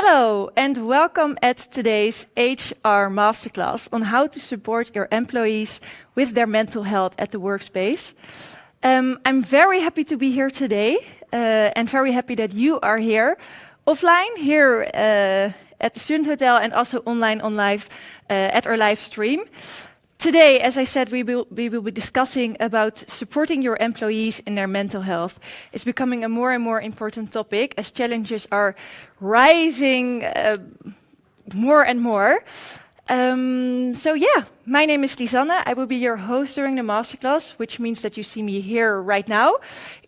Hello and welcome at today's HR Masterclass on how to support your employees with their mental health at the workspace. I'm very happy to be here today and very happy that you are here offline here at the Student Hotel and also online on live at our live stream. Today, as I said, we will be discussing about supporting your employees in their mental health. It's becoming a more and more important topic as challenges are rising more and more. My name is Lisanne. I will be your host during the masterclass, which means that you see me here right now,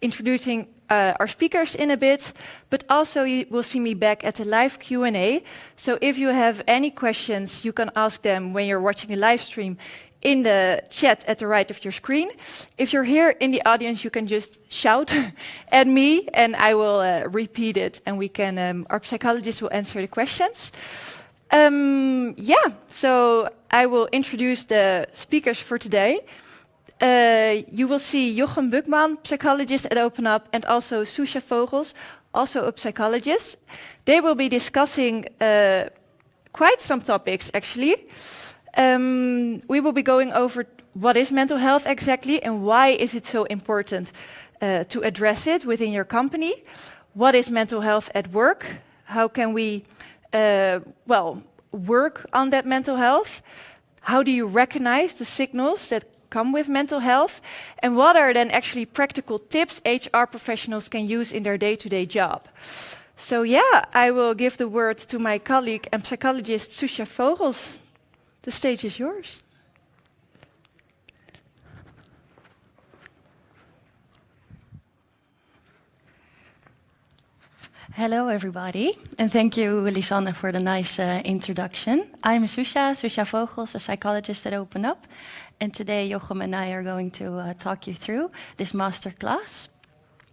introducing our speakers in a bit, but also you will see me back at the live Q&A. So if you have any questions, you can ask them when you're watching a live stream in the chat at the right of your screen. If you're here in the audience, you can just shout at me and I will repeat it and we can, our psychologists will answer the questions. So I will introduce the speakers for today. You will see Jochem Bukman, psychologist at Open Up, and also Susha Vogels, also a psychologist. They will be discussing quite some topics, actually. We will be going over what is mental health exactly and why is it so important to address it within your company. What is mental health at work? How can we, work on that mental health? How do you recognize the signals that come with mental health? And what are then actually practical tips HR professionals can use in their day-to-day job? So I will give the word to my colleague and psychologist Susha Vogels. The stage is yours. Hello, everybody, and thank you, Lisanne, for the nice introduction. I'm Susha Vogels, a psychologist at Open Up, and today Jochem and I are going to talk you through this masterclass.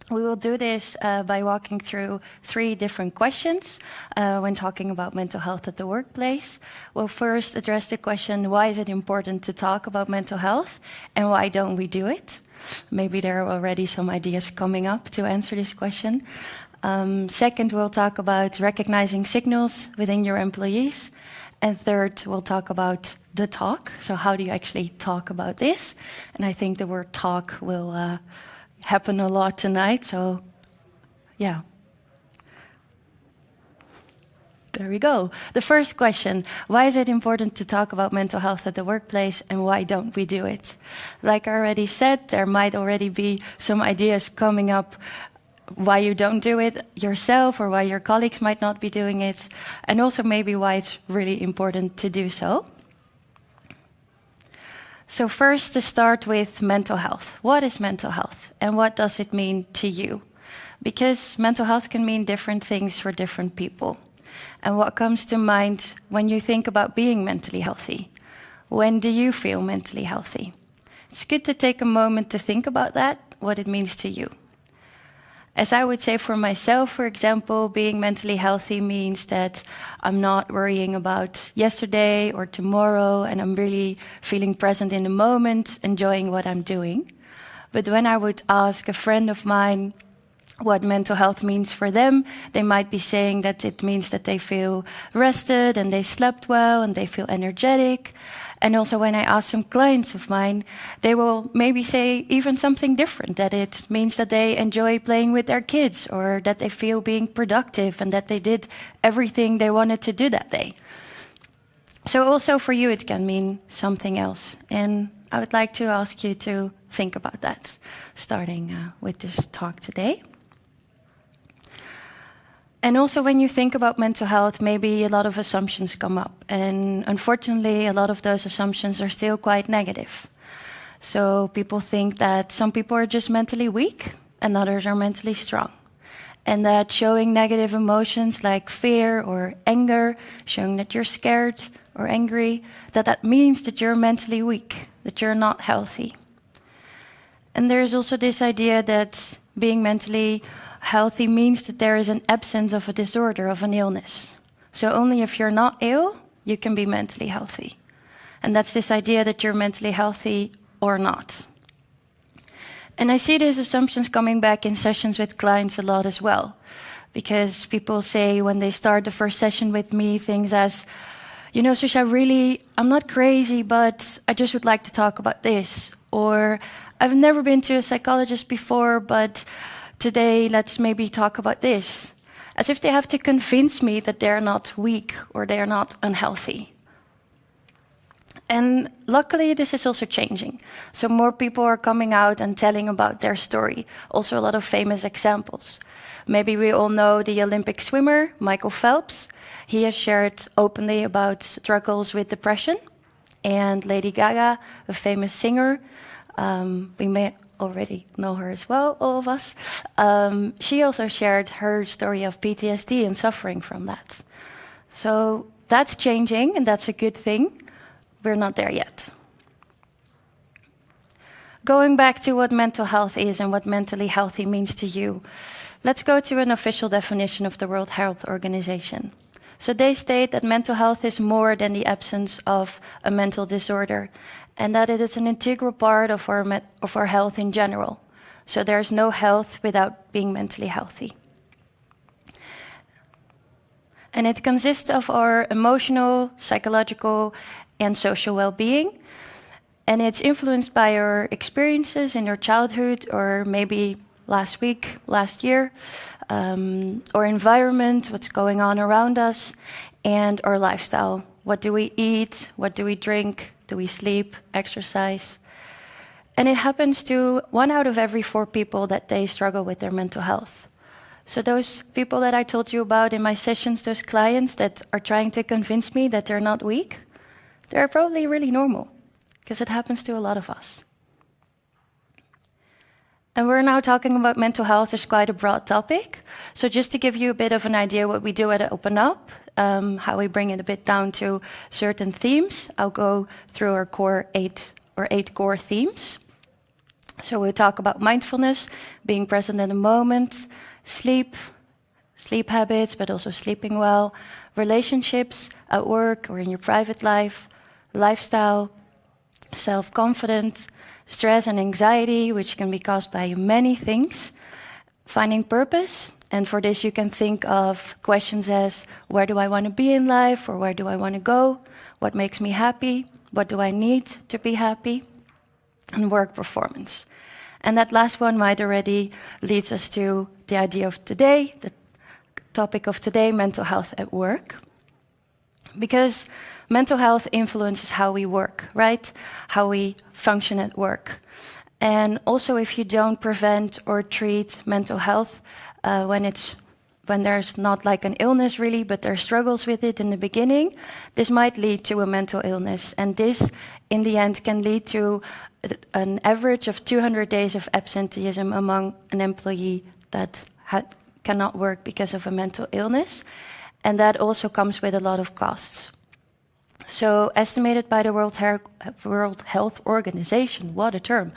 We will do this by walking through 3 different questions when talking about mental health at the workplace. We'll first address the question, why is it important to talk about mental health, and why don't we do it? Maybe there are already some ideas coming up to answer this question. Second, we'll talk about recognizing signals within your employees. And third, we'll talk about the talk. So how do you actually talk about this? And I think the word talk will happen a lot tonight. So, yeah. There we go. The first question, why is it important to talk about mental health at the workplace and why don't we do it? Like I already said, there might already be some ideas coming up why you don't do it yourself or why your colleagues might not be doing it, and also maybe why it's really important to do so. So first, to start with mental health. What is mental health and what does it mean to you? Because mental health can mean different things for different people. And what comes to mind when you think about being mentally healthy? When do you feel mentally healthy? It's good to take a moment to think about that, what it means to you. As I would say for myself, for example, being mentally healthy means that I'm not worrying about yesterday or tomorrow, and I'm really feeling present in the moment, enjoying what I'm doing. But when I would ask a friend of mine what mental health means for them, they might be saying that it means that they feel rested and they slept well and they feel energetic. And also when I ask some clients of mine, they will maybe say even something different, that it means that they enjoy playing with their kids or that they feel being productive and that they did everything they wanted to do that day. So also for you, it can mean something else. And I would like to ask you to think about that, starting with this talk today. And also when you think about mental health, maybe a lot of assumptions come up. And unfortunately, a lot of those assumptions are still quite negative. So people think that some people are just mentally weak and others are mentally strong. And that showing negative emotions like fear or anger, showing that you're scared or angry, that means that you're mentally weak, that you're not healthy. And there's also this idea that being mentally healthy means that there is an absence of a disorder, of an illness. So only if you're not ill, you can be mentally healthy. And that's this idea that you're mentally healthy or not. And I see these assumptions coming back in sessions with clients a lot as well. Because people say when they start the first session with me, things as, you know, Susha, really, I'm not crazy, but I just would like to talk about this. Or I've never been to a psychologist before, but today let's maybe talk about this. As if they have to convince me that they're not weak or they're not unhealthy. And luckily, this is also changing. So more people are coming out and telling about their story. Also a lot of famous examples. Maybe we all know the Olympic swimmer, Michael Phelps. He has shared openly about struggles with depression. And Lady Gaga, a famous singer, we may already know her as well, all of us. She also shared her story of PTSD and suffering from that. So that's changing, and that's a good thing. We're not there yet. Going back to what mental health is and what mentally healthy means to you, let's go to an official definition of the World Health Organization. So they state that mental health is more than the absence of a mental disorder, and that it is an integral part of our health in general. So there's no health without being mentally healthy. And it consists of our emotional, psychological, and social well-being. And it's influenced by our experiences in our childhood, or maybe last week, last year, our environment, what's going on around us, and our lifestyle. What do we eat? What do we drink? Do we sleep, exercise? And it happens to 1 out of every 4 people that they struggle with their mental health. So those people that I told you about in my sessions, those clients that are trying to convince me that they're not weak, they're probably really normal, because it happens to a lot of us. And we're now talking about mental health as quite a broad topic. So just to give you a bit of an idea what we do at Open Up, how we bring it a bit down to certain themes, I'll go through our 8 core themes. So we'll talk about mindfulness, being present in the moment, sleep habits, but also sleeping well, relationships at work or in your private life, lifestyle, self-confidence, stress and anxiety, which can be caused by many things, finding purpose. And for this, you can think of questions as, where do I want to be in life, or where do I want to go? What makes me happy? What do I need to be happy? And work performance. And that last one might already leads us to the idea of today, the topic of today, mental health at work. Because mental health influences how we work, right? How we function at work. And also, if you don't prevent or treat mental health when there's not like an illness really, but there are struggles with it in the beginning, this might lead to a mental illness. And this, in the end, can lead to an average of 200 days of absenteeism among an employee that cannot work because of a mental illness. And that also comes with a lot of costs. So estimated by the World Health Organization, what a term,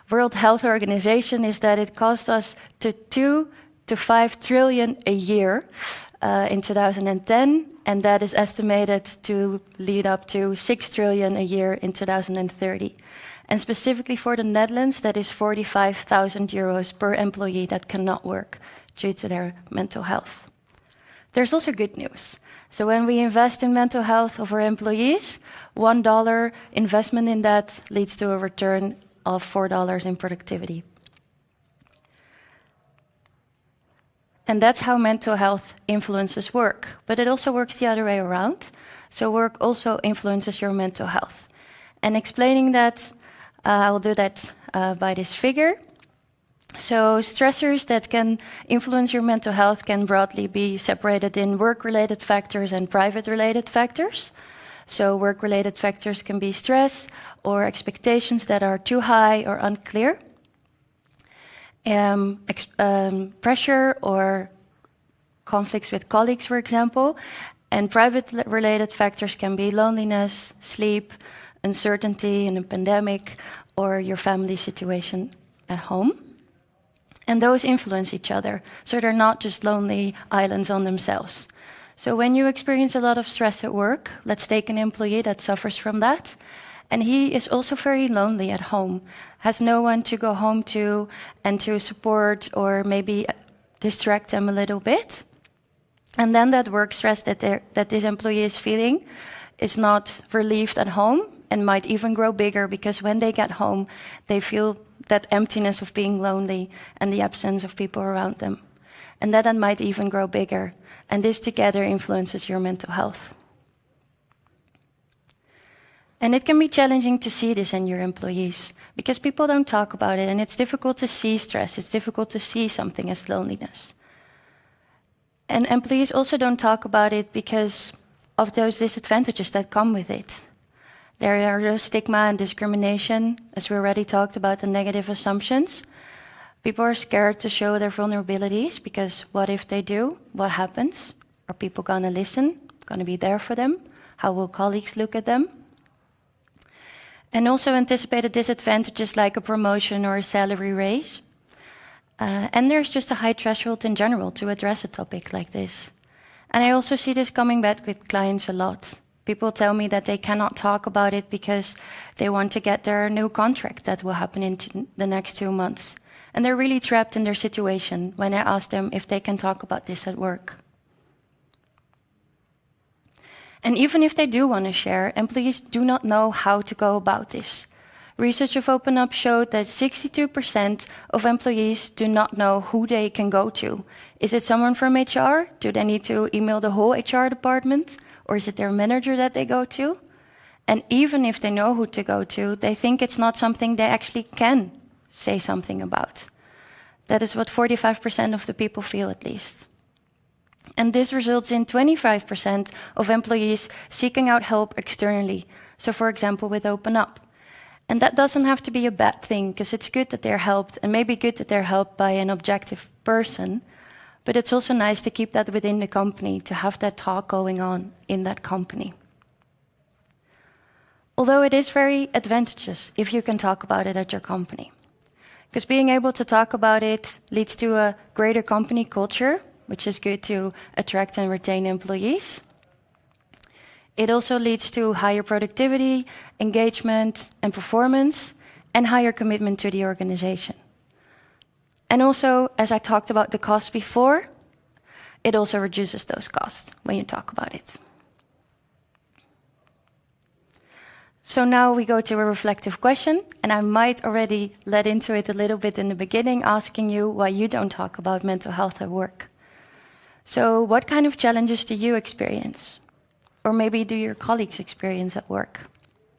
World Health Organization, is that it costs us to 2 to 5 trillion a year in 2010, and that is estimated to lead up to 6 trillion a year in 2030. And specifically for the Netherlands, that is 45,000 euros per employee that cannot work due to their mental health. There's also good news. So when we invest in mental health of our employees, $1 investment in that leads to a return of $4 in productivity. And that's how mental health influences work. But it also works the other way around. So work also influences your mental health. And explaining that, I will do that by this figure. So stressors that can influence your mental health can broadly be separated in work-related factors and private-related factors. So work-related factors can be stress or expectations that are too high or unclear. Pressure or conflicts with colleagues, for example. And private-related factors can be loneliness, sleep, uncertainty in a pandemic, or your family situation at home. And those influence each other, so they're not just lonely islands on themselves. So when you experience a lot of stress at work, let's take an employee that suffers from that, and he is also very lonely at home, has no one to go home to and to support, or maybe distract them a little bit. And then that work stress that this employee is feeling is not relieved at home and might even grow bigger, because when they get home, they feel that emptiness of being lonely and the absence of people around them. And that might even grow bigger. And this together influences your mental health. And it can be challenging to see this in your employees, because people don't talk about it, and it's difficult to see stress. It's difficult to see something as loneliness. And employees also don't talk about it because of those disadvantages that come with it. There are those stigma and discrimination, as we already talked about, the negative assumptions. People are scared to show their vulnerabilities, because what if they do? What happens? Are people going to listen? Going to be there for them? How will colleagues look at them? And also anticipated disadvantages like a promotion or a salary raise. And there's just a high threshold in general to address a topic like this. And I also see this coming back with clients a lot. People tell me that they cannot talk about it because they want to get their new contract that will happen in the next 2 months. And they're really trapped in their situation when I ask them if they can talk about this at work. And even if they do want to share, employees do not know how to go about this. Research of Open Up showed that 62% of employees do not know who they can go to. Is it someone from HR? Do they need to email the whole HR department? Or is it their manager that they go to? And even if they know who to go to, they think it's not something they actually can say something about. That is what 45% of the people feel, at least. And this results in 25% of employees seeking out help externally. So for example, with Open Up. And that doesn't have to be a bad thing, because it's good that they're helped, and maybe good that they're helped by an objective person. But it's also nice to keep that within the company, to have that talk going on in that company. Although it is very advantageous if you can talk about it at your company. Because being able to talk about it leads to a greater company culture, which is good to attract and retain employees. It also leads to higher productivity, engagement, and performance, and higher commitment to the organization. And also, as I talked about the costs before, it also reduces those costs when you talk about it. So now we go to a reflective question, and I might already let into it a little bit in the beginning, asking you why you don't talk about mental health at work. So what kind of challenges do you experience? Or maybe do your colleagues experience at work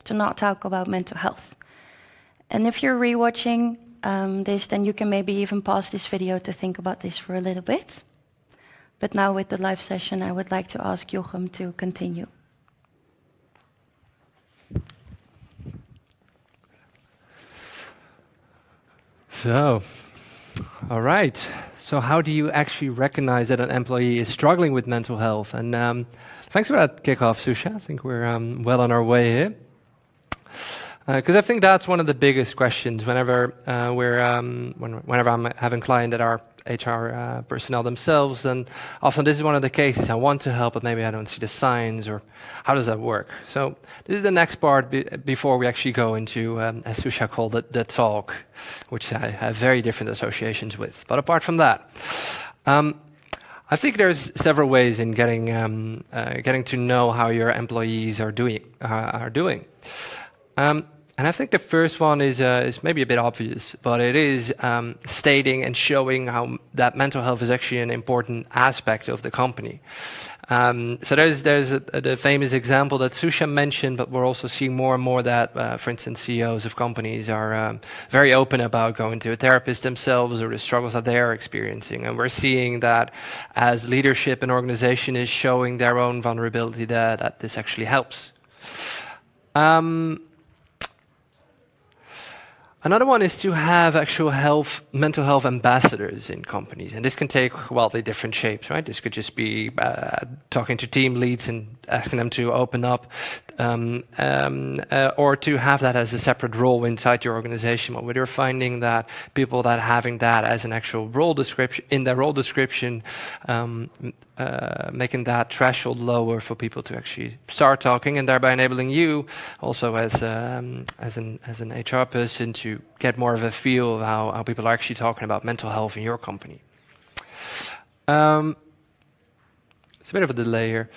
to not talk about mental health? And if you're rewatching this, then you can maybe even pause this video to think about this for a little bit. But now with the live session, I would like to ask Jochem to continue. So, all right. So how do you actually recognize that an employee is struggling with mental health? And thanks for that kickoff, Susha. I think we're well on our way here. Because I think that's one of the biggest questions whenever whenever I'm having clients that are HR personnel themselves, then often this is one of the cases. I want to help, but maybe I don't see the signs, or how does that work? So this is the next part before we actually go into, as Susha called it, the talk, which I have very different associations with. But apart from that, I think there's several ways in getting to know how your employees are doing. And I think the first one is maybe a bit obvious, but it is stating and showing how that mental health is actually an important aspect of the company. So there's the famous example that Susha mentioned, but we're also seeing more and more that, for instance, CEOs of companies are very open about going to a therapist themselves or the struggles that they are experiencing. And we're seeing that as leadership and organization is showing their own vulnerability, that this actually helps. Another one is to have actual mental health ambassadors in companies. And this can take wildly different shapes, right? This could just be talking to team leads and asking them to open up, or to have that as a separate role inside your organization. But we're finding that people that having that as an actual role description, in their role description, making that threshold lower for people to actually start talking, and thereby enabling you also as an HR person to get more of a feel of how people are actually talking about mental health in your company. It's a bit of a delay here.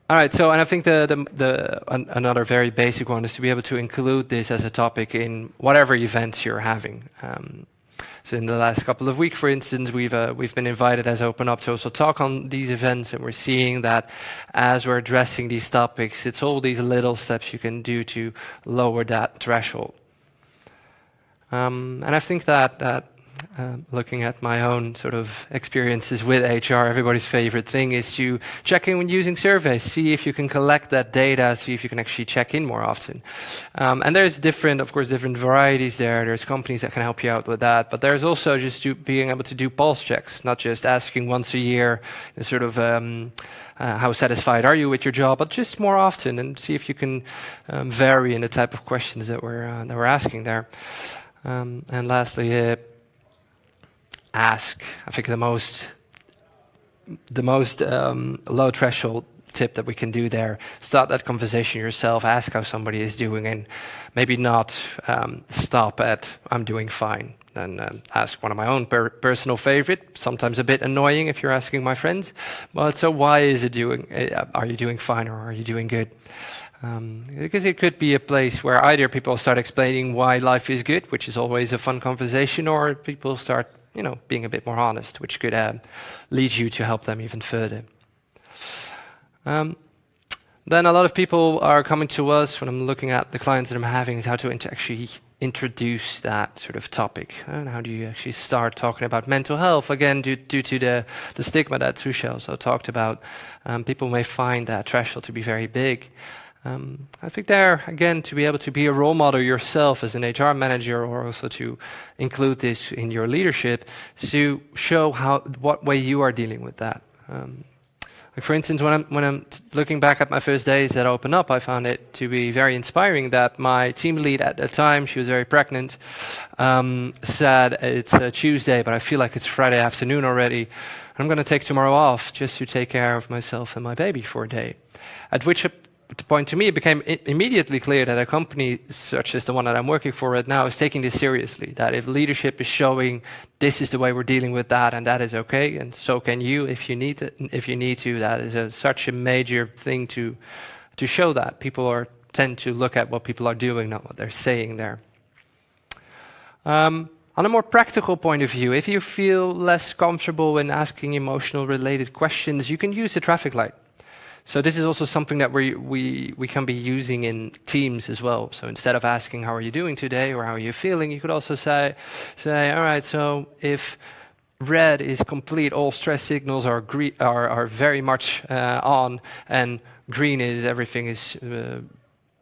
All right, so and I think another very basic one is to be able to include this as a topic in whatever events you're having. So in the last couple of weeks, for instance, we've been invited as Open Up to also talk on these events, and we're seeing that as we're addressing these topics, it's all these little steps you can do to lower that threshold. And I think that looking at my own sort of experiences with HR, everybody's favorite thing is to check in when using surveys, see if you can collect that data, see if you can actually check in more often. And there's different varieties there. There's companies that can help you out with that, but there's also just being able to do pulse checks, not just asking once a year, sort of how satisfied are you with your job, but just more often, and see if you can vary in the type of questions that we're asking there. And lastly, ask. I think the most low threshold tip that we can do there. Start that conversation yourself. Ask how somebody is doing, and maybe not stop at "I'm doing fine." Then ask one of my own personal favorite. Sometimes a bit annoying if you're asking my friends, but so why is it doing? Are you doing fine or are you doing good? Because it could be a place where either people start explaining why life is good, which is always a fun conversation, or people start being a bit more honest, which could lead you to help them even further. Then a lot of people are coming to us when I'm looking at the clients that I'm having is how to actually introduce that sort of topic. And how do you actually start talking about mental health? Again, due to the stigma that Susha also talked about, people may find that threshold to be very big. I think there, again, to be able to be a role model yourself as an HR manager, or also to include this in your leadership, to show what way you are dealing with that. Like for instance, when I'm looking back at my first days at Open Up, I found it to be very inspiring that my team lead at the time, she was very pregnant, said it's a Tuesday, but I feel like it's Friday afternoon already. I'm going to take tomorrow off just to take care of myself and my baby for a day. At which point to me it became immediately clear that a company such as the one that I'm working for right now is taking this seriously, that if leadership is showing this is the way we're dealing with that and that is okay, and so can you if you need to, that is such a major thing to show that. People tend to look at what people are doing, not what they're saying there. On a more practical point of view, if you feel less comfortable when asking emotional related questions, you can use the traffic light. So this is also something that we can be using in teams as well. So instead of asking how are you doing today or how are you feeling, you could also say, all right, so if red is complete, all stress signals are very much on, and green is everything is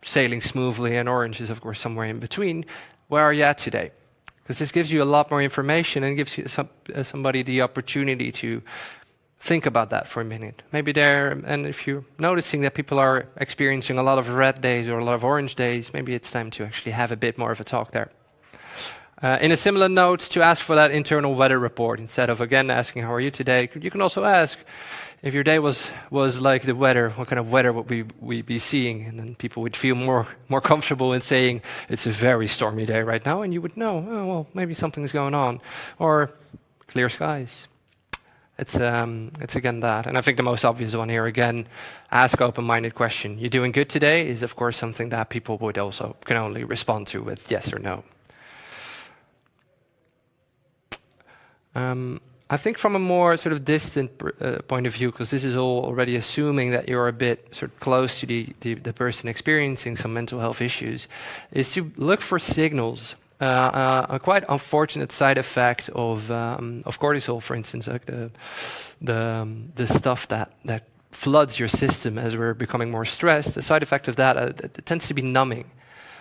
sailing smoothly, and orange is of course somewhere in between, where are you at today? Because this gives you a lot more information and gives you somebody the opportunity to think about that for a minute. Maybe and if you're noticing that people are experiencing a lot of red days or a lot of orange days, maybe it's time to actually have a bit more of a talk there. In a similar note, to ask for that internal weather report instead of again asking how are you today. You can also ask if your day was like the weather, what kind of weather would we be seeing, and then people would feel more comfortable in saying it's a very stormy day right now, and you would know, oh well, maybe something's going on, or clear skies. It's again that. And I think the most obvious one here, again, ask open-minded question. You doing good today is, of course, something that people can only respond to with yes or no. I think from a more sort of distant point of view, because this is all already assuming that you're a bit sort of close to the person experiencing some mental health issues, is to look for signals. A quite unfortunate side effect of cortisol, for instance, like the stuff that floods your system as we're becoming more stressed. The side effect of that it tends to be numbing,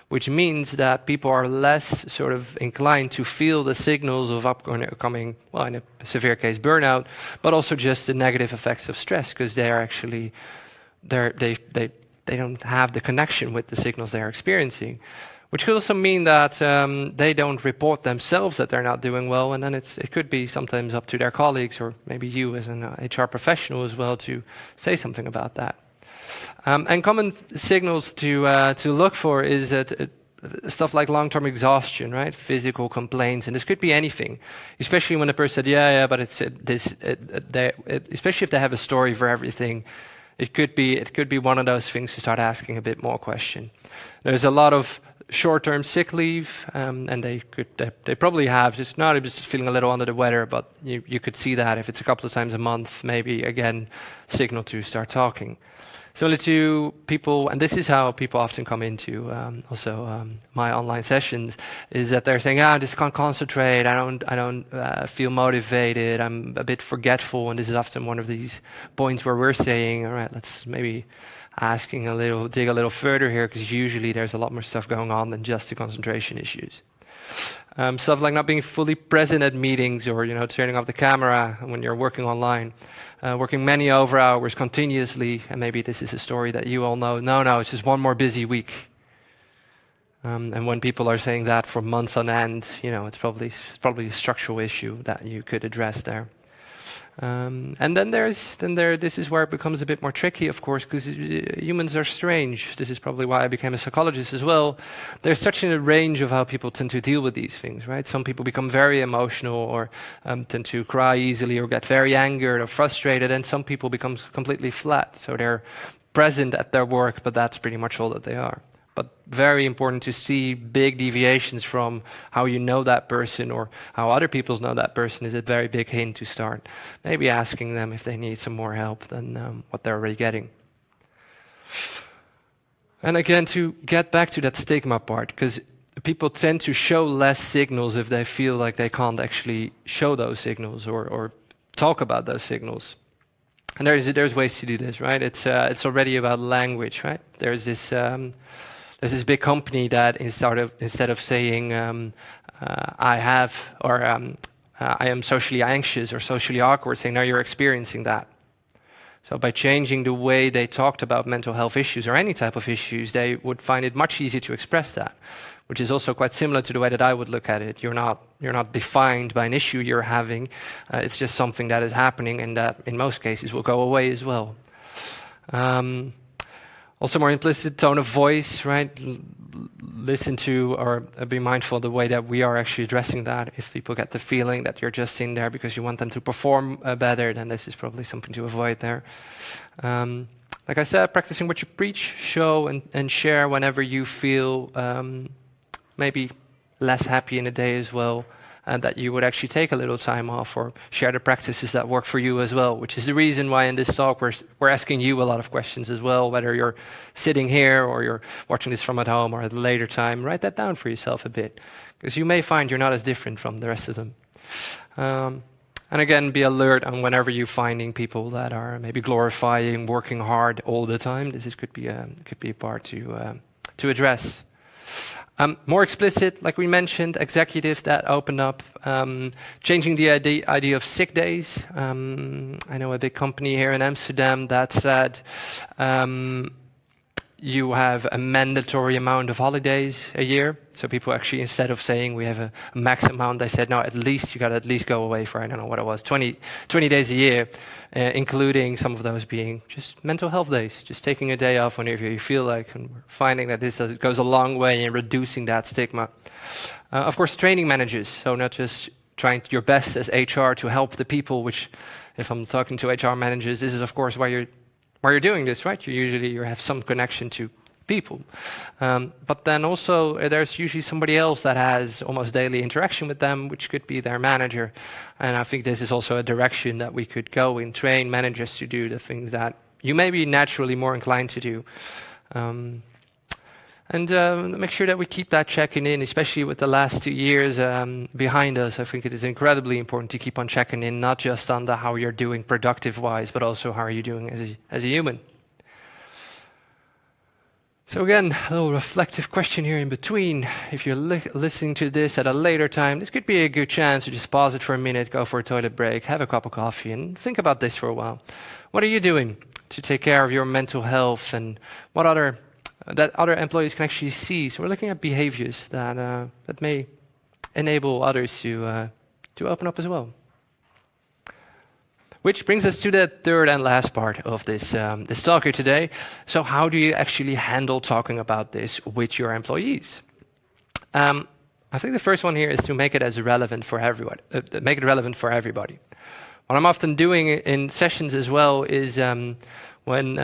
which means that people are less sort of inclined to feel the signals of upcoming, well, in a severe case, burnout, but also just the negative effects of stress, because they are actually they don't have the connection with the signals they are experiencing. Which could also mean that they don't report themselves that they're not doing well, and then it could be sometimes up to their colleagues or maybe you as an HR professional as well to say something about that. And common signals to look for is that stuff like long-term exhaustion, right? Physical complaints, and this could be anything. Especially when the person said, "Yeah, but especially if they have a story for everything, it could be one of those things to start asking a bit more question. There's a lot of short-term sick leave, and they probably have just not just feeling a little under the weather, but you could see that if it's a couple of times a month, maybe again signal to start talking. Similar to people, and this is how people often come into my online sessions, is that they're saying, I just can't concentrate, I don't feel motivated, I'm a bit forgetful, and this is often one of these points where we're saying, all right, let's maybe dig a little further here, because usually there's a lot more stuff going on than just the concentration issues. Stuff like not being fully present at meetings, or turning off the camera when you're working online, working many overhours continuously, and maybe this is a story that you all know. No, it's just one more busy week. And when people are saying that for months on end, it's probably a structural issue that you could address there. And then this is where it becomes a bit more tricky, of course, because humans are strange. This is probably why I became a psychologist as well. There's such a range of how people tend to deal with these things, right? Some people become very emotional, or tend to cry easily, or get very angered or frustrated, and some people become completely flat. So they're present at their work, but that's pretty much all that they are. But very important to see big deviations from how you know that person or how other people know that person is a very big hint to start maybe asking them if they need some more help than what they're already getting. And again, to get back to that stigma part, because people tend to show less signals if they feel like they can't actually show those signals or talk about those signals. And there's ways to do this, right? It's already about language, right? There's this big company that instead of saying I am socially anxious or socially awkward, saying no, you're experiencing that. So by changing the way they talked about mental health issues or any type of issues, they would find it much easier to express that, which is also quite similar to the way that I would look at it. You're not defined by an issue you're having. It's just something that is happening, and that in most cases will go away as well. Also more implicit tone of voice, right? Listen to or be mindful of the way that we are actually addressing that. If people get the feeling that you're just in there because you want them to perform better, then this is probably something to avoid there. Like I said, practicing what you preach, show and share whenever you feel maybe less happy in a day as well. And that you would actually take a little time off or share the practices that work for you as well, which is the reason why in this talk we're asking you a lot of questions as well, whether you're sitting here or you're watching this from at home or at a later time. Write that down for yourself a bit, because you may find you're not as different from the rest of them. And again, be alert on whenever you're finding people that are maybe glorifying working hard all the time. This could be a part to address. More explicit, like we mentioned, executives that open up, changing the idea of sick days. I know a big company here in Amsterdam that said you have a mandatory amount of holidays a year. So people actually, instead of saying we have a max amount, they said, no, you got to at least go away for, I don't know what it was, 20 days a year, including some of those being just mental health days, just taking a day off whenever you feel like, and we're finding that this goes a long way in reducing that stigma. Of course, training managers, so not just trying your best as HR to help the people, which if I'm talking to HR managers, this is of course why you're doing this, right? You have some connection to people. But then also there's usually somebody else that has almost daily interaction with them, which could be their manager. And I think this is also a direction that we could go and train managers to do the things that you may be naturally more inclined to do. And make sure that we keep that checking in, especially with the last 2 years behind us. I think it is incredibly important to keep on checking in, not just on how you're doing productive-wise, but also how are you doing as a human. So again, a little reflective question here in between. If you're listening to this at a later time, this could be a good chance to just pause it for a minute, go for a toilet break, have a cup of coffee, and think about this for a while. What are you doing to take care of your mental health, and what that other employees can actually see? So we're looking at behaviors that may enable others to open up as well. Which brings us to the third and last part of this talk here today. So how do you actually handle talking about this with your employees? I think the first one here is to make it as relevant for everyone. Make it relevant for everybody. What I'm often doing in sessions as well is when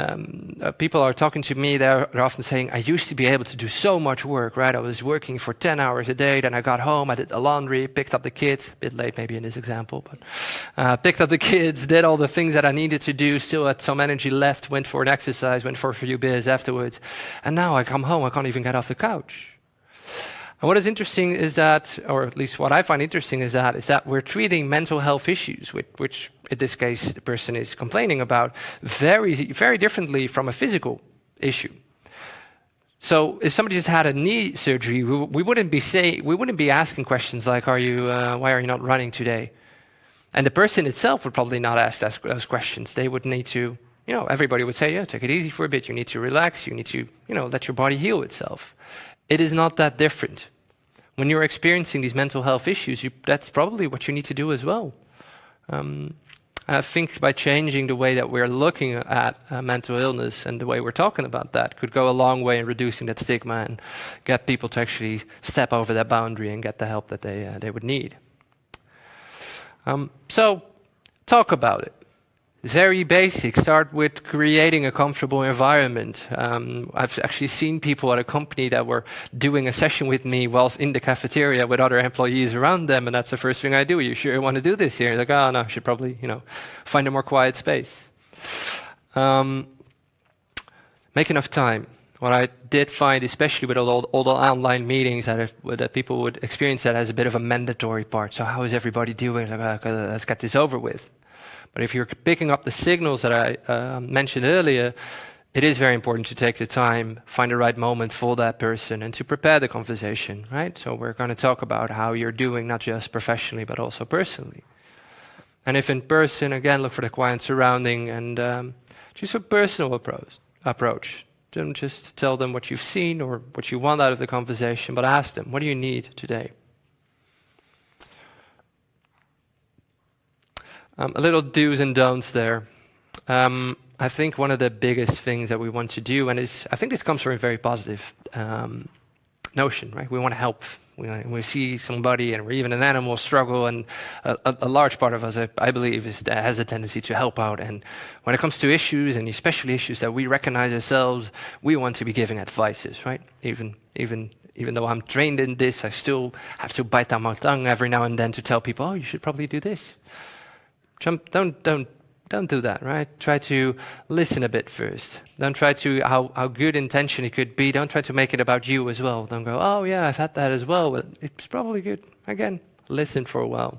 people are talking to me, they're often saying, I used to be able to do so much work, right? I was working for 10 hours a day, then I got home, I did the laundry, picked up the kids, a bit late maybe in this example, but picked up the kids, did all the things that I needed to do, still had some energy left, went for an exercise, went for a few beers afterwards, and now I come home, I can't even get off the couch. And what is interesting is that, or at least what I find interesting is that we're treating mental health issues, which in this case the person is complaining about, very, very differently from a physical issue. So if somebody just had a knee surgery, we wouldn't be asking questions like, why are you not running today? And the person itself would probably not ask those questions. They would need to, everybody would say, yeah, take it easy for a bit. You need to relax. You need to, let your body heal itself. It is not that different. When you're experiencing these mental health issues, that's probably what you need to do as well. I think by changing the way that we're looking at mental illness and the way we're talking about that could go a long way in reducing that stigma and get people to actually step over that boundary and get the help that they would need. So talk about it. Very basic. Start with creating a comfortable environment. I've actually seen people at a company that were doing a session with me whilst in the cafeteria with other employees around them, and that's the first thing I do. You sure you want to do this here? Like, oh no, I should probably, find a more quiet space. Make enough time. What I did find, especially with all the online meetings that people would experience that as a bit of a mandatory part. So how is everybody doing? Like, let's get this over with. But if you're picking up the signals that I mentioned earlier, it is very important to take the time, find the right moment for that person, and to prepare the conversation, right? So we're going to talk about how you're doing, not just professionally, but also personally. And if in person, again, look for the quiet surrounding and just a personal approach. Don't just tell them what you've seen or what you want out of the conversation, but ask them, what do you need today? A little do's and don'ts there. I think one of the biggest things that we want to do, and I think this comes from a very positive notion, right? We want to help. We see somebody or even an animal struggle, and a large part of us, I believe, has a tendency to help out. And when it comes to issues, and especially issues that we recognize ourselves, we want to be giving advices, right? Even though I'm trained in this, I still have to bite down my tongue every now and then to tell people, oh, you should probably do this. Don't do that, right? Try to listen a bit first. Don't try to, how good intention it could be, don't try to make it about you as well. Don't go, oh yeah, I've had that as well, but it's probably good. Again, listen for a while.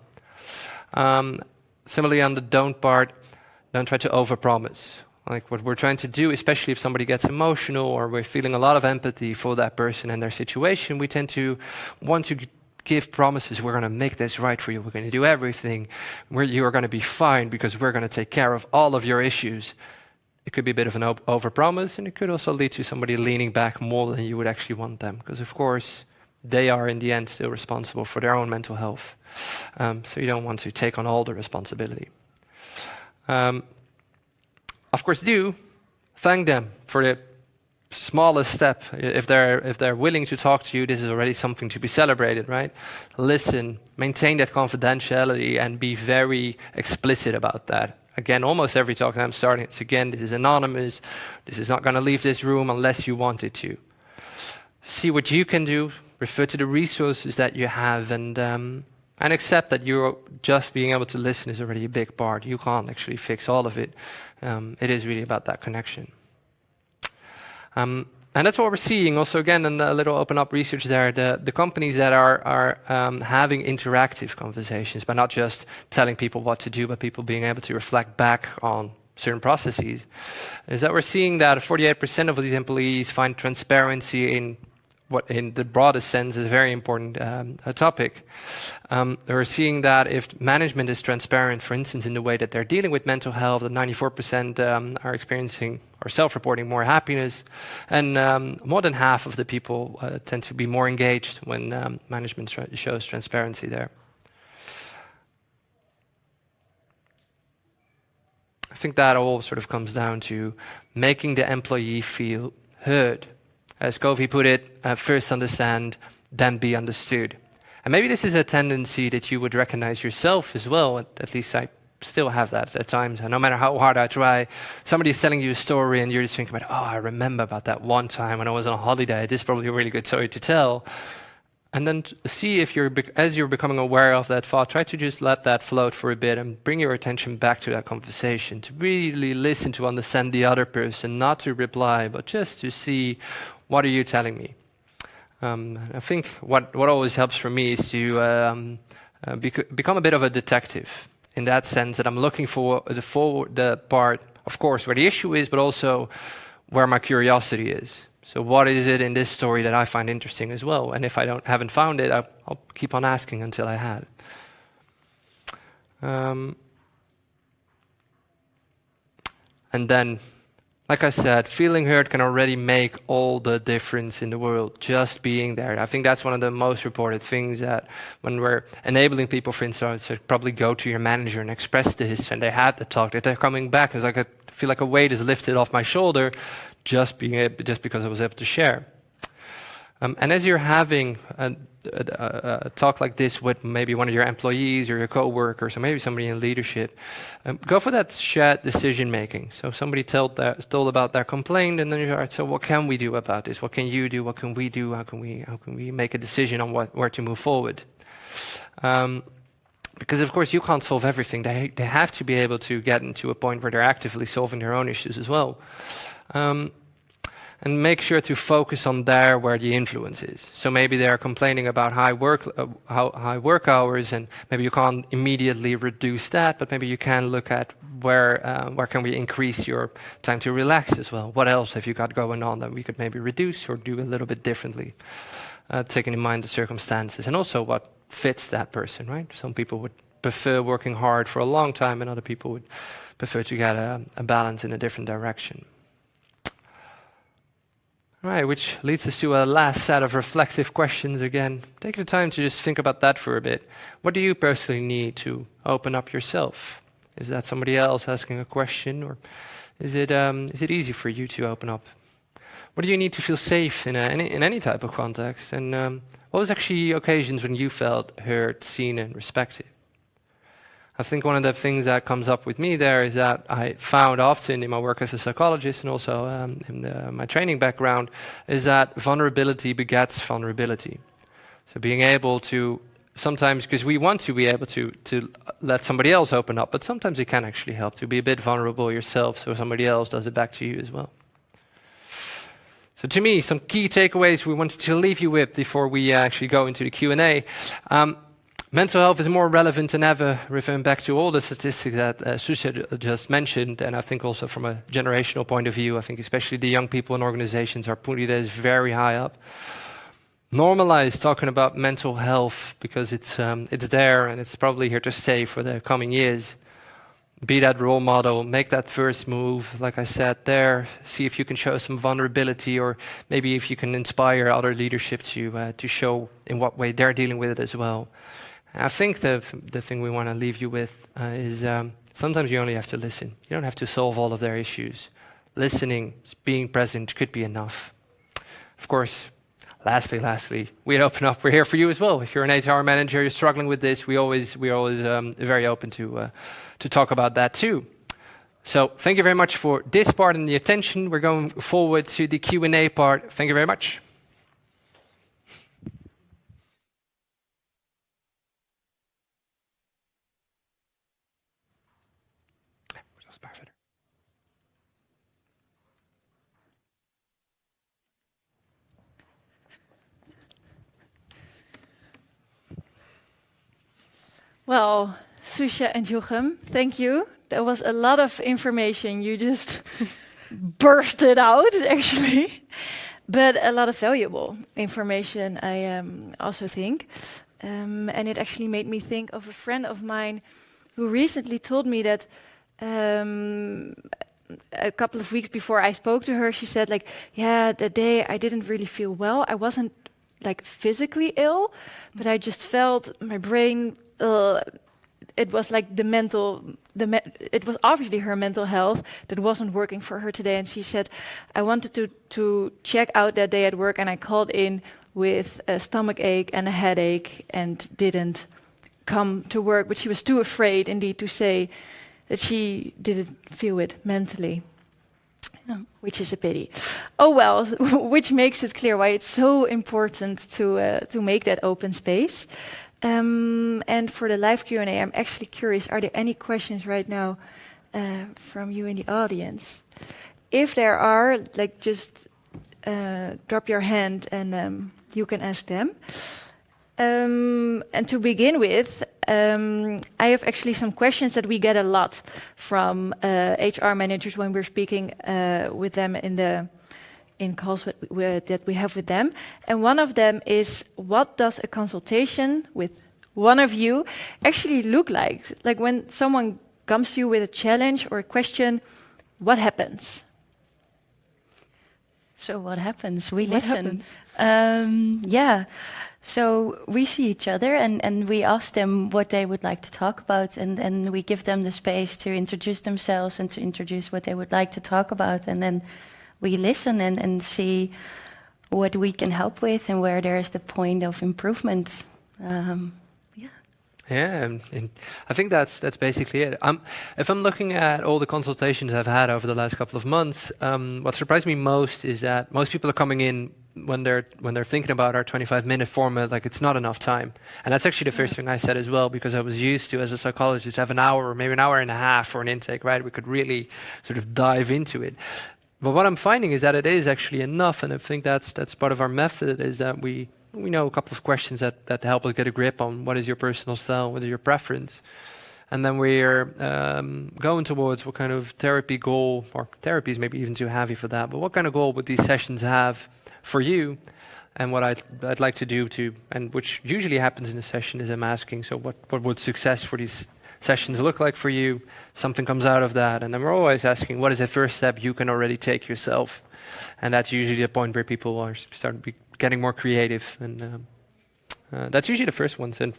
Similarly on the don't part, don't try to overpromise. Like what we're trying to do, especially if somebody gets emotional or we're feeling a lot of empathy for that person and their situation, we tend to want to give promises. We're going to make this right for you. We're going to do everything. You are going to be fine because we're going to take care of all of your issues. It could be a bit of an overpromise, and it could also lead to somebody leaning back more than you would actually want them. Because of course, they are in the end still responsible for their own mental health. So you don't want to take on all the responsibility. Of course, do thank them for the smallest step. If they're willing to talk to you, this is already something to be celebrated, right? Listen, maintain that confidentiality, and be very explicit about that. Again, almost every talk that I'm starting, it's again, this is anonymous. This is not going to leave this room unless you want it to. See what you can do. Refer to the resources that you have, and accept that you're just being able to listen is already a big part. You can't actually fix all of it. It is really about that connection. And that's what we're seeing also, again, in a little open up research there, the companies that are having interactive conversations, but not just telling people what to do, but people being able to reflect back on certain processes, is that we're seeing that 48% of these employees find transparency in what in the broadest sense is a very important topic. We're seeing that if management is transparent, for instance, in the way that they're dealing with mental health, that 94% are experiencing or self-reporting more happiness, and more than half of the people tend to be more engaged when management shows transparency there. I think that all sort of comes down to making the employee feel heard. As Covey put it, first understand than be understood. And maybe this is a tendency that you would recognize yourself as well. At least I still have that at times. And no matter how hard I try, somebody's telling you a story and you're just thinking about, oh, I remember about that one time when I was on a holiday. This is probably a really good story to tell. And then see if as you're becoming aware of that thought, try to just let that float for a bit and bring your attention back to that conversation, to really listen, to understand the other person, not to reply, but just to see, what are you telling me? I think what always helps for me is to become a bit of a detective, in that sense that I'm looking for the part, of course, where the issue is, but also where my curiosity is. So what is it in this story that I find interesting as well? And if I haven't found it, I'll keep on asking until I have. And then, like I said, feeling heard can already make all the difference in the world, just being there. I think that's one of the most reported things, that when we're enabling people, for instance, to probably go to your manager and express this, and they have the talk, that they're coming back. It's like I feel like a weight is lifted off my shoulder just because I was able to share. And as you're having a talk like this with maybe one of your employees or your co-workers or maybe somebody in leadership, go for that shared decision making. So somebody told about their complaint, and then you're like, so what can we do about this? What can you do? What can we do? How can we make a decision on where to move forward? Because of course you can't solve everything. They have to be able to get into a point where they're actively solving their own issues as well. And make sure to focus on there where the influence is. So maybe they're complaining about high work hours, and maybe you can't immediately reduce that, but maybe you can look at where can we increase your time to relax as well. What else have you got going on that we could maybe reduce or do a little bit differently, taking in mind the circumstances and also what fits that person, right? Some people would prefer working hard for a long time, and other people would prefer to get a balance in a different direction. All right, which leads us to a last set of reflective questions again. Take the time to just think about that for a bit. What do you personally need to open up yourself? Is that somebody else asking a question, or is it easy for you to open up? What do you need to feel safe in any type of context? And what was actually occasions when you felt heard, seen, and respected? I think one of the things that comes up with me there is that I found often in my work as a psychologist and also in my training background is that vulnerability begets vulnerability. So being able to sometimes, because we want to be able to let somebody else open up, but sometimes it can actually help to be a bit vulnerable yourself so somebody else does it back to you as well. So to me, some key takeaways we wanted to leave you with before we actually go into the Q&A. Mental health is more relevant than ever, referring back to all the statistics that Susha just mentioned, and I think also from a generational point of view, I think especially the young people in organizations are putting this very high up. Normalize talking about mental health because it's there and it's probably here to stay for the coming years. Be that role model, make that first move, like I said there, see if you can show some vulnerability, or maybe if you can inspire other leadership to show in what way they're dealing with it as well. I think the thing we want to leave you with is sometimes you only have to listen. You don't have to solve all of their issues. Listening, being present could be enough. Of course, lastly, we'd open up. We're here for you as well. If you're an HR manager, you're struggling with this, we're always very open to talk about that too. So thank you very much for this part and the attention. We're going forward to the Q&A part. Thank you very much. Well, Susha and Jochem, thank you. That was a lot of information. You just bursted out, actually. But a lot of valuable information, I also think. And it actually made me think of a friend of mine who recently told me that a couple of weeks before I spoke to her, she said, like, yeah, the day I didn't really feel well. I wasn't like physically ill, but I just felt my brain. It was like it was obviously her mental health that wasn't working for her today. And she said, I wanted to check out that day at work, and I called in with a stomach ache and a headache and didn't come to work, but she was too afraid indeed to say that she didn't feel it mentally. Which is a pity. Oh well, which makes it clear why it's so important to make that open space. And for the live Q&A, I'm actually curious, are there any questions right now from you in the audience? If there are, like, just drop your hand and you can ask them. And to begin with, I have actually some questions that we get a lot from HR managers when we're speaking with them in calls that we have with them. And one of them is, what does a consultation with one of you actually look like? Like when someone comes to you with a challenge or a question, what happens? So what happens? We listen. Yeah. So we see each other and we ask them what they would like to talk about, and we give them the space to introduce themselves and to introduce what they would like to talk about. And then we listen and see what we can help with and where there is the point of improvement. Yeah, and I think that's basically it. If I'm looking at all the consultations I've had over the last couple of months, what surprised me most is that most people are coming in when they're thinking about our 25-minute format, like it's not enough time. And that's actually the first thing I said as well, because I was used to, as a psychologist, have an hour or maybe an hour and a half for an intake, right? We could really sort of dive into it. But what I'm finding is that it is actually enough, and I think that's part of our method, is that we know a couple of questions that help us get a grip on what is your personal style, what is your preference. And then we're going towards what kind of therapy goal, or therapy is maybe even too heavy for that, but what kind of goal would these sessions have for you? And what I'd like to do and which usually happens in a session, is I'm asking, so what would success for these sessions look like for you? Something comes out of that, and then we're always asking, what is the first step you can already take yourself? And that's usually the point where people are starting to be getting more creative, and that's usually the first ones, and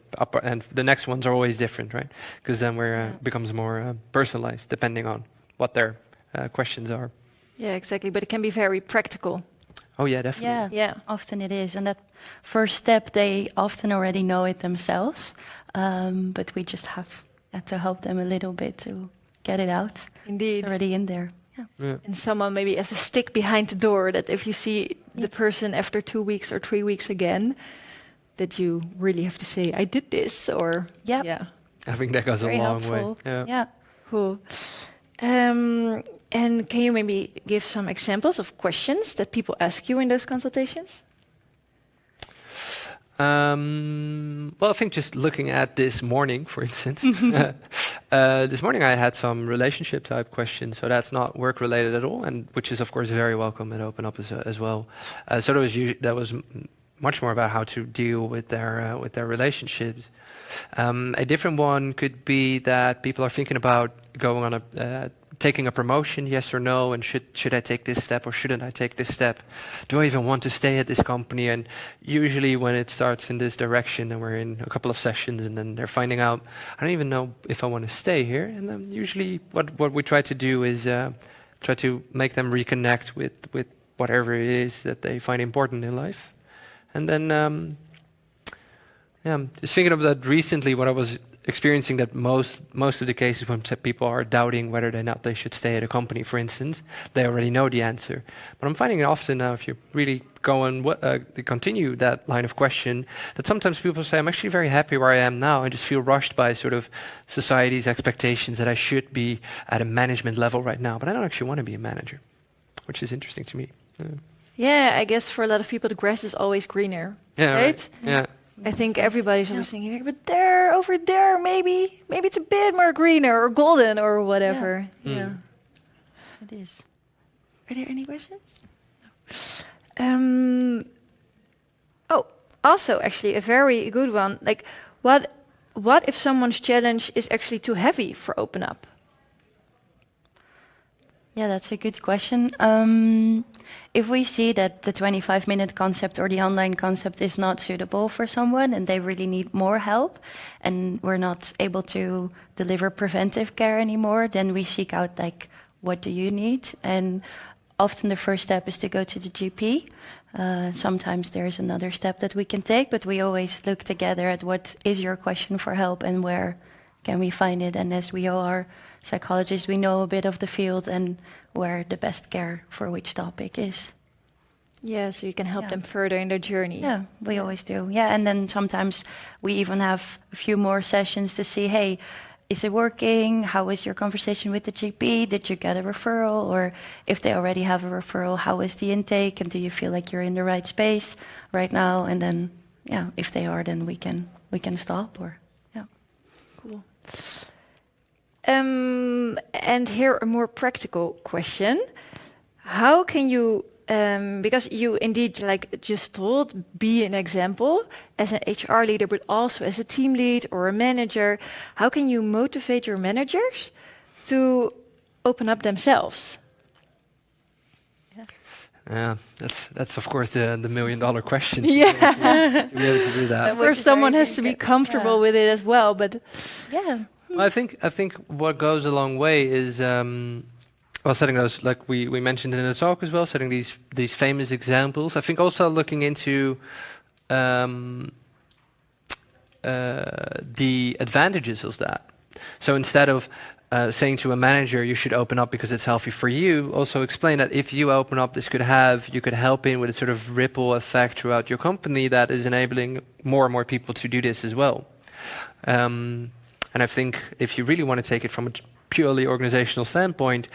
the next ones are always different, right? Because then becomes more personalized depending on what their questions are. Yeah, exactly. But it can be very practical. Oh yeah, definitely. Yeah, often it is, and that first step they often already know it themselves, but we just have to help them a little bit to get it out. Indeed, it's already in there. Yeah. And someone maybe as a stick behind the door, that if you see the person after 2 weeks or 3 weeks again, that you really have to say, I did this, or yeah. I think that goes very a long helpful. way. Yeah. Cool. And can you maybe give some examples of questions that people ask you in those consultations? Well, I think just looking at this morning, for instance, this morning I had some relationship type questions, so that's not work related at all, and which is of course very welcome and open up as well. So that was much more about how to deal with their relationships. A different one could be that people are thinking about going on taking a promotion, yes or no, and should I take this step or shouldn't I take this step? Do I even want to stay at this company? And usually when it starts in this direction, and we're in a couple of sessions, and then they're finding out, I don't even know if I want to stay here. And then usually what we try to do is try to make them reconnect with whatever it is that they find important in life. And then, just thinking of that recently, what I was experiencing, that most of the cases when people are doubting whether or not they should stay at a company, for instance, they already know the answer. But I'm finding it often now, if you really go and continue that line of question, that sometimes people say, I'm actually very happy where I am now. I just feel rushed by sort of society's expectations that I should be at a management level right now, but I don't actually want to be a manager, which is interesting to me. Yeah, I guess for a lot of people, the grass is always greener, right? Yeah. I think everybody's always thinking, but there, over there, maybe it's a bit more greener or golden or whatever. Yeah. It is. Are there any questions? Also, actually, a very good one. Like, what if someone's challenge is actually too heavy for open up? Yeah, that's a good question. If we see that the 25-minute concept or the online concept is not suitable for someone and they really need more help, and we're not able to deliver preventive care anymore, then we seek out, like, what do you need? And often the first step is to go to the GP. Sometimes there's another step that we can take, but we always look together at what is your question for help and where can we find it. And as we all are psychologists, we know a bit of the field and where the best care for which topic is. Yeah, so you can help them further in their journey. Yeah, we always do. Yeah, and then sometimes we even have a few more sessions to see, hey, is it working? How was your conversation with the GP? Did you get a referral? Or if they already have a referral, how is the intake? And do you feel like you're in the right space right now? And then, yeah, if they are, then we can stop. Or yeah, cool. And here a more practical question: how can you? Because you indeed, like just told, be an example as an HR leader, but also as a team lead or a manager. How can you motivate your managers to open up themselves? Yeah, that's of course the $1,000,000 question. Yeah, to be able to do that. of course, someone has to be comfortable with it as well. But yeah, well, I think what goes a long way is. Well, setting those, like we mentioned in the talk as well, setting these famous examples. I think also looking into the advantages of that. So instead of saying to a manager, you should open up because it's healthy for you, also explain that if you open up, you could help in with a sort of ripple effect throughout your company that is enabling more and more people to do this as well. And I think if you really want to take it from a purely organizational standpoint,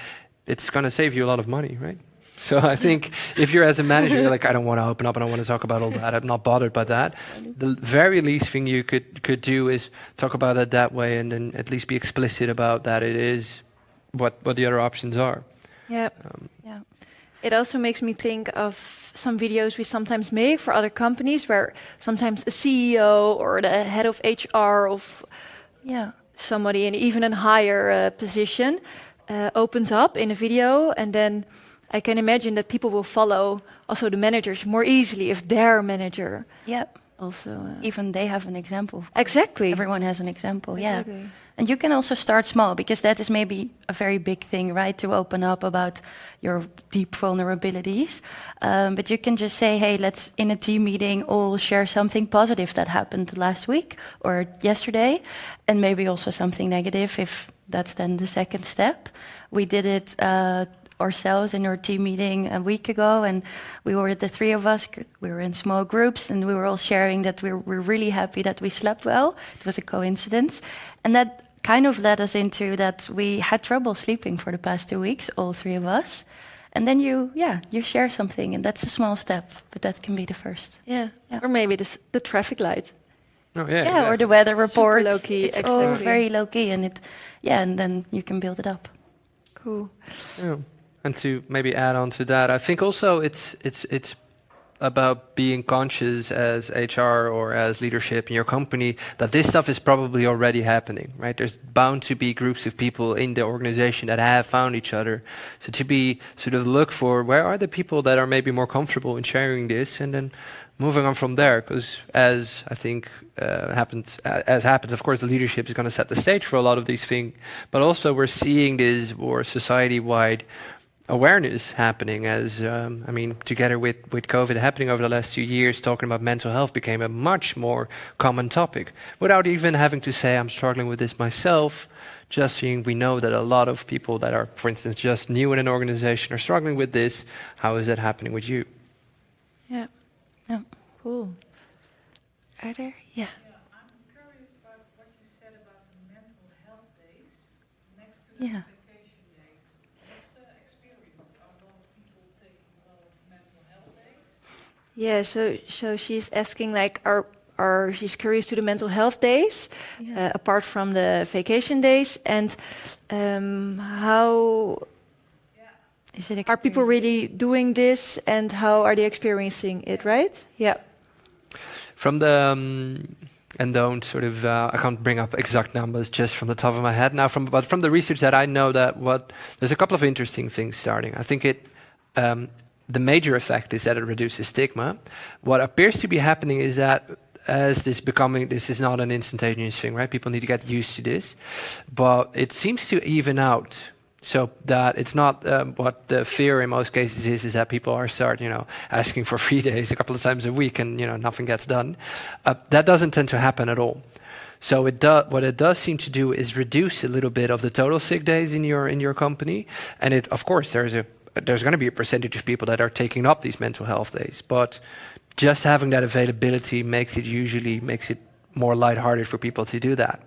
it's going to save you a lot of money, right? So I think if you're as a manager, you're like, I don't want to open up, I don't want to talk about all that, I'm not bothered by that. The very least thing you could do is talk about it that way and then at least be explicit about that it is what the other options are. yeah, it also makes me think of some videos we sometimes make for other companies where sometimes a CEO or the head of HR of somebody in even a higher position opens up in a video, and then I can imagine that people will follow also the managers more easily if their manager also even they have an example. Exactly. Everyone has an example. Exactly. Yeah, and you can also start small because that is maybe a very big thing, right? To open up about your deep vulnerabilities, but you can just say, hey, let's in a team meeting all share something positive that happened last week or yesterday, and maybe also something negative if that's then the second step. We did it ourselves in our team meeting a week ago, and we were the three of us. We were in small groups, and we were all sharing that we're really happy that we slept well. It was a coincidence, and that kind of led us into that we had trouble sleeping for the past 2 weeks, all three of us. And then you share something, and that's a small step, but that can be the first. Yeah. Or maybe the traffic light. Oh, yeah, exactly. Or the weather report. Super low-key, it's all very low key, and and then you can build it up. Cool. Yeah. And to maybe add on to that, I think also it's about being conscious as HR or as leadership in your company that this stuff is probably already happening, right? There's bound to be groups of people in the organization that have found each other. So to be sort of look for where are the people that are maybe more comfortable in sharing this, and then moving on from there, because as I think happens, of course, the leadership is going to set the stage for a lot of these things, but also we're seeing this more society-wide awareness happening as, together with COVID happening over the last 2 years, talking about mental health became a much more common topic. Without even having to say, I'm struggling with this myself, just seeing we know that a lot of people that are, for instance, just new in an organization are struggling with this. How is that happening with you? Yeah. Yeah. Cool. Are there? Yeah. I'm curious about what you said about the mental health days next to the vacation days. What's the experience? Are a lot of people taking a lot of mental health days? Yeah, so she's asking like, she's curious to the mental health days, apart from the vacation days, and how are people really doing this, and how are they experiencing it, right? Yeah. From the and don't sort of I can't bring up exact numbers just from the top of my head now. But from the research that I know, there's a couple of interesting things starting. I think the major effect is that it reduces stigma. What appears to be happening is that as this is not an instantaneous thing, right? People need to get used to this, but it seems to even out So that it's not what the fear in most cases is that people are asking for 3 days a couple of times a week and nothing gets done. That doesn't tend to happen at all. So what it does seem to do is reduce a little bit of the total sick days in your company, and of course there's going to be a percentage of people that are taking up these mental health days, but just having that availability makes it more lighthearted for people to do that.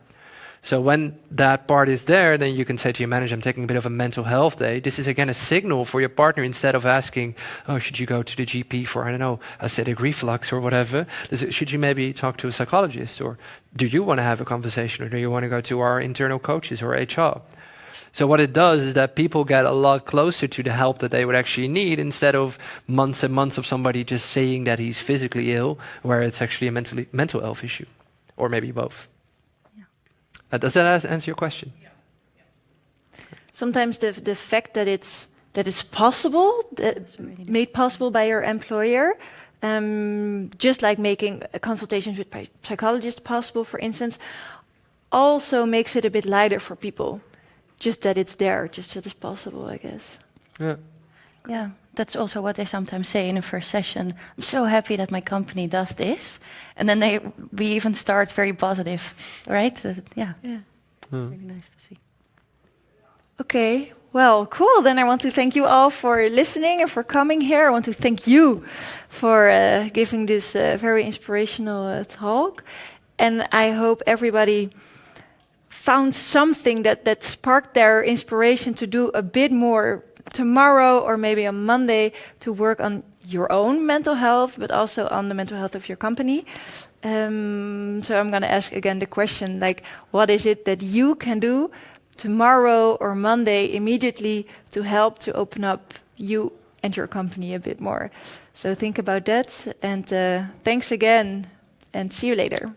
So when that part is there, then you can say to your manager, I'm taking a bit of a mental health day. This is again a signal for your partner. Instead of asking, oh, should you go to the GP for, I don't know, acidic reflux or whatever, should you maybe talk to a psychologist, or do you want to have a conversation, or do you want to go to our internal coaches or HR? So what it does is that people get a lot closer to the help that they would actually need, instead of months and months of somebody just saying that he's physically ill, where it's actually a mental health issue, or maybe both. Does that answer your question? Yeah. Yeah. Sometimes the fact that it's possible, made possible by your employer, just like making consultations with psychologists possible, for instance, also makes it a bit lighter for people. Just that it's there, just that it's possible, I guess. Yeah. Yeah, that's also what they sometimes say in a first session. I'm so happy that my company does this. And then we even start very positive, right? Yeah. Really nice to see. Okay, well, cool. Then I want to thank you all for listening and for coming here. I want to thank you for giving this very inspirational talk. And I hope everybody found something that sparked their inspiration to do a bit more tomorrow, or maybe on Monday, to work on your own mental health, but also on the mental health of your company. So I'm going to ask again the question, like, what is it that you can do tomorrow or Monday immediately to help to open up you and your company a bit more? So think about that, and thanks again, and see you later.